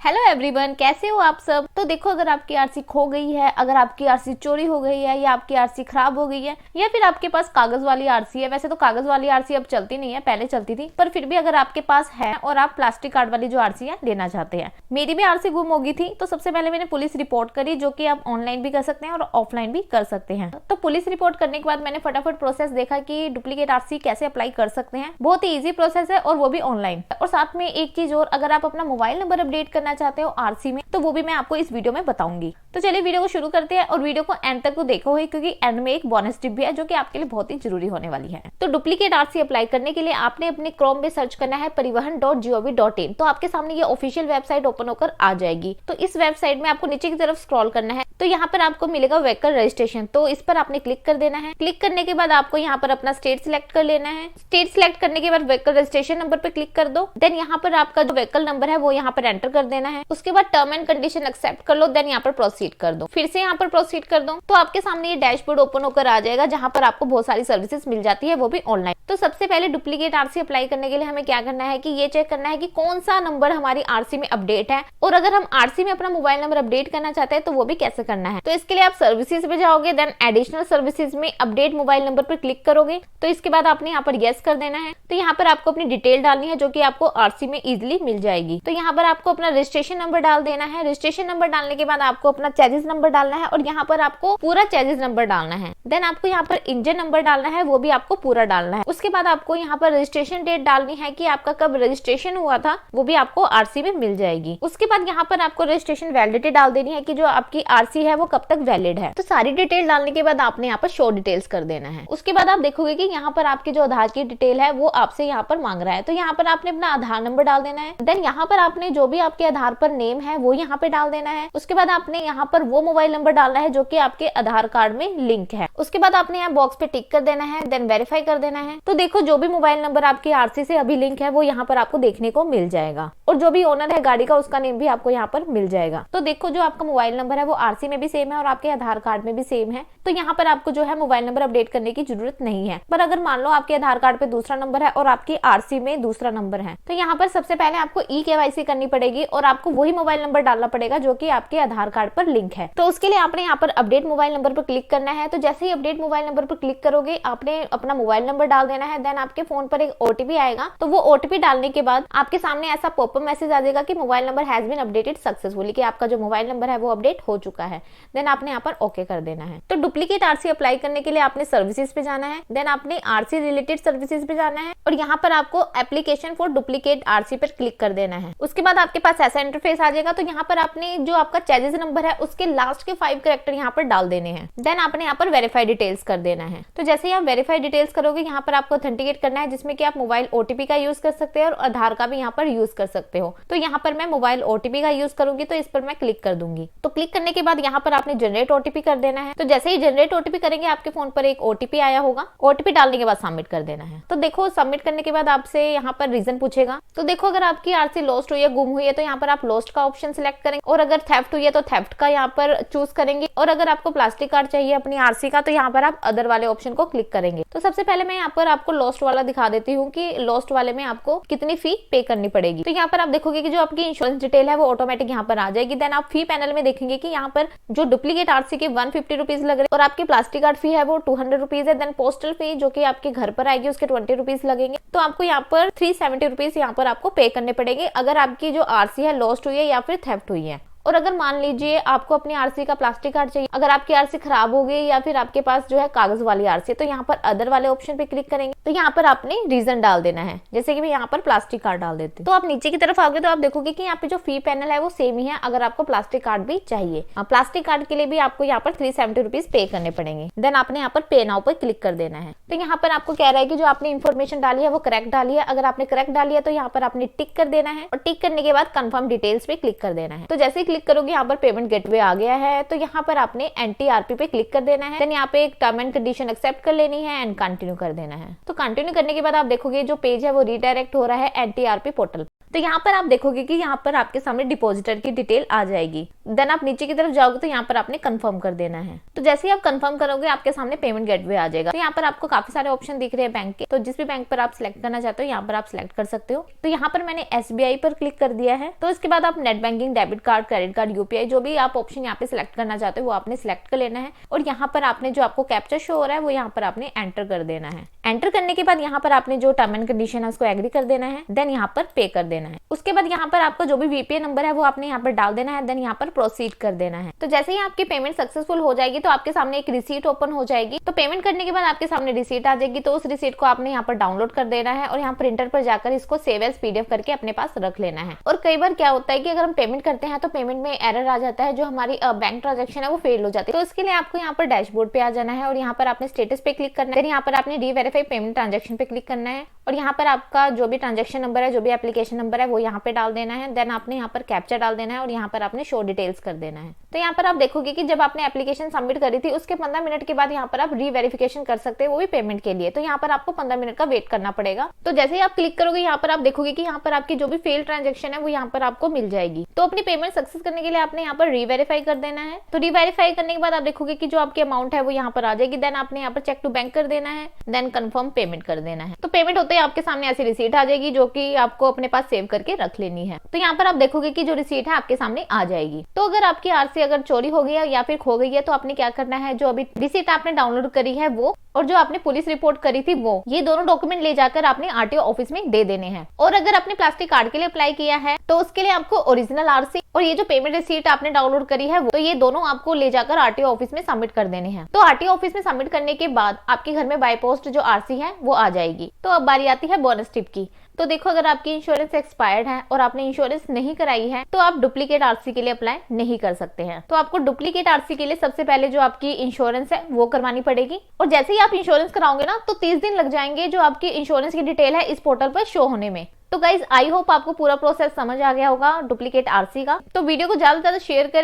Hello everyone, कैसे हो आप सब। तो देखो, अगर आपकी आरसी खो गई है, अगर आपकी आरसी चोरी हो गई है या आपकी आरसी खराब हो गई है या फिर आपके पास कागज वाली आरसी है। वैसे तो कागज वाली आरसी अब चलती नहीं है, पहले चलती थी, पर फिर भी अगर आपके पास है और आप प्लास्टिक कार्ड वाली जो आरसी है लेना चाहते हैं। मेरी भी आरसी गुम हो गई थी, तो सबसे पहले मैंने पुलिस रिपोर्ट करी, जो कि आप ऑनलाइन भी कर सकते हैं और ऑफलाइन भी कर सकते हैं। तो पुलिस रिपोर्ट करने के बाद मैंने फटाफट प्रोसेस देखा कि डुप्लीकेट आरसी कैसे अप्लाई कर सकते हैं। बहुत ही ईजी प्रोसेस है और वो भी ऑनलाइन। और साथ में एक चीज और, अगर आप अपना मोबाइल नंबर अपडेट करना चाहते हो आरसी में, तो वो भी मैं आपको इस वीडियो में बताऊंगी। तो चलिए वीडियो को शुरू करते हैं और वीडियो को एंड तक तो देखो ही, क्योंकि एंड में एक बोनस टिप भी है जो कि आपके लिए बहुत ही जरूरी होने वाली है। तो डुप्लीकेट आरसी अप्लाई करने के लिए आपने अपने क्रोम में सर्च करना है परिवहन.gov.in। तो आपके सामने ये ऑफिशियल वेबसाइट ओपन होकर आ जाएगी। तो इस वेबसाइट में आपको नीचे की तरफ स्क्रॉल करना है, तो यहाँ पर आपको मिलेगा व्हीकल रजिस्ट्रेशन। तो इस पर आपने क्लिक कर देना है। क्लिक करने के बाद आपको यहाँ पर अपना स्टेट सिलेक्ट कर लेना है। स्टेट सिलेक्ट करने के बाद व्हीकल रजिस्ट्रेशन नंबर पर क्लिक कर दो। देन यहाँ पर आपका जो व्हीकल नंबर है वो यहाँ पर एंटर कर देना है। उसके बाद टर्म एंड कंडीशन एक्सेप्ट कर लो। देन यहाँ पर प्रोसीड कर दो। फिर से यहाँ पर प्रोसीड कर दो। तो आपके सामने ये डैशबोर्ड ओपन होकर आ जाएगा, जहाँ पर आपको बहुत सारी सर्विसेज मिल जाती है, वो भी ऑनलाइन। तो सबसे पहले डुप्लीकेट आरसी अप्लाई करने के लिए हमें क्या करना है कि ये चेक करना है कि कौन सा नंबर हमारी आरसी में अपडेट है, और अगर हम आरसी में अपना मोबाइल नंबर अपडेट करना चाहते हैं तो वो भी कैसे करना है। तो इसके लिए आप सर्विसेज पे जाओगे, देन एडिशनल सर्विसेज में अपडेट मोबाइल नंबर पर क्लिक करोगे। तो इसके बाद आपने यहाँ पर यस कर देना है। तो यहाँ पर आपको अपनी डिटेल डालनी है, जो कि आपको आरसी में इजिली मिल जाएगी। तो यहाँ पर आपको अपना रजिस्ट्रेशन नंबर डाल देना है। रजिस्ट्रेशन नंबर डालने के बाद आपको अपना चेजिस नंबर डालना है, और यहाँ पर आपको पूरा चेजिस नंबर डालना है। देन आपको यहाँ पर इंजन नंबर डालना है, वो भी आपको पूरा डालना है। उसके बाद आपको यहाँ पर रजिस्ट्रेशन डेट डालनी है कि आपका कब रजिस्ट्रेशन हुआ था, वो भी आपको आरसी में मिल जाएगी। उसके बाद यहाँ पर आपको रजिस्ट्रेशन वैलिडिटी डाल देनी है कि जो आपकी आरसी है वो कब तक वैलिड है। तो सारी डिटेल डालने के बाद आपने यहाँ पर शो डिटेल्स कर देना है। उसके बाद आप देखोगे कि यहाँ पर आपकी जो आधार की डिटेल है वो आपसे यहाँ पर मांग रहा है। तो यहाँ पर आपने अपना आधार नंबर डाल देना है। देन यहाँ पर आपने जो भी आपके आधार पर नेम है वो यहाँ पे डाल देना है। उसके बाद आपने यहाँ पर वो मोबाइल नंबर डालना है जो कि आपके आधार कार्ड में लिंक है। उसके बाद आपने यहाँ बॉक्स पे टिक कर देना है। देन वेरीफाई कर देना है। तो देखो, जो भी मोबाइल नंबर आपकी आरसी से अभी लिंक है वो यहाँ पर आपको देखने को मिल जाएगा, और जो भी ओनर है गाड़ी का उसका नेम भी आपको यहाँ पर मिल जाएगा। तो देखो, जो आपका मोबाइल नंबर है वो आरसी में भी सेम है और आपके आधार कार्ड में भी सेम है। तो यहाँ पर आपको जो है मोबाइल नंबर अपडेट करने की जरूरत नहीं है। पर अगर मान लो आपके आधार कार्ड पे दूसरा नंबर है और आपकी आरसी में दूसरा नंबर है, तो यहाँ पर सबसे पहले आपको ई-केवाईसी करनी पड़ेगी और आपको वही मोबाइल नंबर डालना पड़ेगा जो कि आपके आधार कार्ड पर लिंक है। तो उसके लिए आपने यहाँ पर अपडेट मोबाइल नंबर पर क्लिक करना है। तो जैसे ही अपडेट मोबाइल नंबर पर क्लिक करोगे, आपने अपना मोबाइल नंबर डाल देना है। देन आपके फोन पर एक ओटीपी आएगा। तो वो ओटीपी डालने के बाद आपके सामने ऐसा पॉपअप मैसेज आ जाएगा कि mobile number has been updated successfully, कि आपका जो मोबाइल नंबर है वो अपडेट हो चुका है। देन आपने यहाँ पर ओके कर देना है। तो डुप्लीकेट आरसी अप्लाई करने के लिए आपने सर्विसेज पे जाना है। देन आपने आरसी रिलेटेड सर्विसेज पे जाना है और यहाँ पर आपको एप्लीकेशन फॉर डुप्लीकेट आरसी पर क्लिक कर देना है। उसके बाद आपके पास ऐसा इंटरफेस आ जाएगा। तो यहाँ पर आपने जो आपका चेजिस नंबर है उसके लास्ट के 5 कैरेक्टर यहाँ पर डाल देने हैं। देन आपने यहाँ पर वेरीफाई डिटेल्स कर देना है। तो जैसे ही आप वेरीफाई डिटेल्स करोगे, यहाँ पर आपको ऑथेंटिकेट करना है, जिसमें कि आप मोबाइल ओटीपी का यूज कर सकते हैं और आधार का भी यहाँ पर यूज कर सकते हो। तो यहाँ पर मैं मोबाइल ओटीपी का यूज करूंगी, तो इस पर मैं क्लिक कर दूंगी। तो क्लिक करने के बाद यहाँ पर आपने जनरेट ओटीपी कर देना है। तो जैसे ही जनरेट ओटीपी करेंगे, आपके फोन पर एक ओटीपी आया होगा। ओटीपी डालने के बाद सबमिट कर देना है। तो देखो, सबमिट करने के बाद आपसे यहाँ पर रीजन पूछेगा। तो देखो, अगर आपकी आरसी लॉस्ट हुई है, गुम हुई है, तो यहाँ पर आप लॉस्ट का ऑप्शन सिलेक्ट करेंगे, और अगर थेफ्ट हुई है तो थेफ्ट का यहाँ पर चूज करेंगे, और अगर आपको प्लास्टिक कार्ड चाहिए अपनी आरसी का, तो यहाँ पर आप अदर वाले ऑप्शन को क्लिक करेंगे। तो सबसे पहले मैं यहाँ पर आपको लॉस्ट वाला दिखा देती हूँ कि लॉस्ट वाले में आपको कितनी फी पे करनी पड़ेगी। तो यहाँ पर आप देखोगे कि जो आपकी इंश्योरेंस डिटेल है वो ऑटोमेटिक यहाँ पर आ जाएगी। देन आप फी पैनल में देखेंगे कि यहाँ पर जो डुप्लीकेट आरसी के 150 रुपीज लग रहे हैं, और आपकी प्लास्टिक कार्ड फी है वो 200 रुपीज है। देन पोस्टल फी जो कि आपके घर पर आएगी उसके 20 रुपीज लगेंगे। तो आपको यहाँ पर 370 रुपीज यहाँ पर आपको पे करने पड़ेंगे, अगर आपकी जो आरसी है लॉस्ट हुई है या फिर थेफ्ट हुई है। और अगर मान लीजिए आपको अपनी आरसी का प्लास्टिक कार्ड चाहिए, अगर आपकी आरसी खराब हो गई या फिर आपके पास जो है कागज वाली आरसी, तो यहाँ पर अदर वाले ऑप्शन पे क्लिक करेंगे। तो यहाँ पर आपने रीजन डाल देना है, जैसे कि मैं यहाँ पर प्लास्टिक कार्ड डाल देती हूँ। तो आप नीचे की तरफ आओगे तो आप देखोगे कि यहाँ पे जो फी पैनल है वो सेम ही है, अगर आपको प्लास्टिक कार्ड भी चाहिए। प्लास्टिक कार्ड के लिए भी आपको यहाँ पर 370 रुपीज पे करने पड़ेंगे। देन आपने यहाँ पर पे नाउ पर क्लिक कर देना है। तो यहाँ पर आपको कह रहा है कि जो आपने इन्फॉर्मेशन डाली है वो करेक्ट डाली है। अगर आपने करेक्ट डाली है तो यहाँ पर आपने टिक कर देना है, और टिक करने के बाद कंफर्म डिटेल्स पे क्लिक कर देना है। तो जैसे ही क्लिक करोगे, यहाँ पर पेमेंट गेटवे आ गया है। तो यहाँ पर आपने एनटीआरपी पे क्लिक कर देना है। देन यहाँ पे एक टर्म एंड कंडीशन एक्सेप्ट कर लेनी है एंड कंटिन्यू कर देना है। तो कंटिन्यू करने के बाद आप देखोगे जो पेज है वो रीडायरेक्ट हो रहा है एनटीआरपी पोर्टल। तो यहाँ पर आप देखोगे कि यहाँ पर आपके सामने डिपॉजिटर की डिटेल आ जाएगी। देन आप नीचे की तरफ जाओगे तो यहाँ पर आपने कंफर्म कर देना है। तो जैसे ही आप कंफर्म करोगे आपके सामने पेमेंट गेटवे आ जाएगा। तो यहाँ पर आपको काफी सारे ऑप्शन दिख रहे हैं बैंक के, तो जिस भी बैंक पर आप सिलेक्ट करना चाहते हो यहाँ पर आप सिलेक्ट कर सकते हो। तो यहाँ पर मैंने SBI पर क्लिक कर दिया है। तो इसके बाद आप net banking, debit card, credit card, UPI जो भी आप ऑप्शन यहाँ पे सिलेक्ट करना चाहते हो वो आपने सिलेक्ट कर लेना है। और यहाँ पर आपने जो आपको कैप्चा शो हो रहा है वो यहाँ पर आपने एंटर कर देना है। एंटर करने के बाद यहाँ पर आपने जो टर्म एंड कंडीशन है उसको एग्री कर देना है। देन यहाँ पर पे कर देना है। उसके बाद यहाँ पर आपका जो भी VPN नंबर है वो आपने यहाँ पर डाल देना है। देन यहाँ पर प्रोसीड कर देना है। तो जैसे ही आपकी पेमेंट सक्सेसफुल हो जाएगी तो आपके सामने एक रिसीट ओपन हो जाएगी। तो पेमेंट करने के बाद आपके सामने रिसीट आ जाएगी। तो उस रिसीट को आपने यहाँ पर डाउनलोड कर देना है और यहाँ प्रिंटर पर जाकर इसको सेव एज PDF करके अपने पास रख लेना है। और कई बार क्या होता है कि अगर हम पेमेंट करते हैं तो पेमेंट में एरर आ जाता है, जो हमारी बैंक ट्रांजेक्शन है वो फेल हो जाती है। तो इसके लिए आपको यहाँ पर डैशबोर्ड पे आ जाना है और यहाँ पर आपने स्टेटस पे क्लिक करना है। यहाँ पर आपने रीवेरीफाई पेमेंट ट्रांजेक्शन पे क्लिक करना है और यहाँ पर आपका जो भी ट्रांजेक्शन नंबर है, जो भी एप्लीकेशन नंबर है वो यहाँ पे डाल देना है। देन आपने यहाँ पर कैप्चा डाल देना है और यहाँ पर आपने शो डिटेल्स कर देना है। तो यहाँ पर आप देखोगे कि जब आपने एप्लीकेशन सबमिट करी थी उसके 15 मिनट के बाद यहाँ पर आप रीवेरिफिकेशन कर सकते हैं, वो भी पेमेंट के लिए। तो यहाँ पर आपको 15 मिनट का वेट करना पड़ेगा। तो जैसे ही आप क्लिक करोगे यहाँ पर आप देखोगे कि यहाँ पर आपकी जो भी फेल ट्रांजेक्शन है वो यहाँ पर आपको मिल जाएगी। तो अपनी पेमेंट सक्सेस करने के लिए आपने यहाँ पर रीवेरीफाई कर देना है। तो रीवेरीफाई करने के बाद आप देखोगे कि जो आपकी अमाउंट है वो यहाँ पर आ जाएगी। देन आपने यहाँ पर चेक टू बैंक कर देना है। देन कंफर्म पेमेंट कर देना है। तो पेमेंट होते ही आपके सामने ऐसी रिसीट आ जाएगी जो कि आपको अपने पास सेव करके रख लेनी है। तो यहाँ पर आप देखोगे कि जो रिसीट है आपके सामने आ जाएगी। तो अगर आपकी RC अगर चोरी हो गई है या फिर खो गई है तो आपने क्या करना है, जो अभी रिसीट आपने डाउनलोड करी है वो और जो आपने पुलिस रिपोर्ट करी थी वो, ये दोनों डॉक्यूमेंट ले जाकर आपने RTO ऑफिस में दे देने हैं। और अगर आपने प्लास्टिक कार्ड के लिए अप्लाई किया है तो उसके लिए आपको ओरिजिनल RC और ये जो पेमेंट रिसीट आपने डाउनलोड करी है वो, तो ये दोनों आपको ले जाकर RTO ऑफिस में सबमिट कर देने हैं। तो RTO ऑफिस में सबमिट करने के बाद आपके घर में बाय पोस्ट जो RC है वो आ जाएगी। तो अब बारी आती है बोनस टिप की। तो देखो, अगर आपकी इंश्योरेंस एक्सपायर्ड है और आपने इंश्योरेंस नहीं कराई है तो आप डुप्लीकेट RC के लिए अप्लाई नहीं कर सकते हैं। तो आपको डुप्लीकेट RC के लिए सबसे पहले जो आपकी इंश्योरेंस है वो करवानी पड़ेगी। और जैसे ही आप इंश्योरेंस कराओगे ना तो 30 दिन लग जाएंगे जो आपकी इंश्योरेंस की डिटेल है इस पोर्टल पर शो होने में। तो गाइज, आई होप आपको पूरा प्रोसेस समझ आ गया होगा डुप्लीकेट RC का। तो वीडियो को ज्यादा से ज्यादा शेयर करें।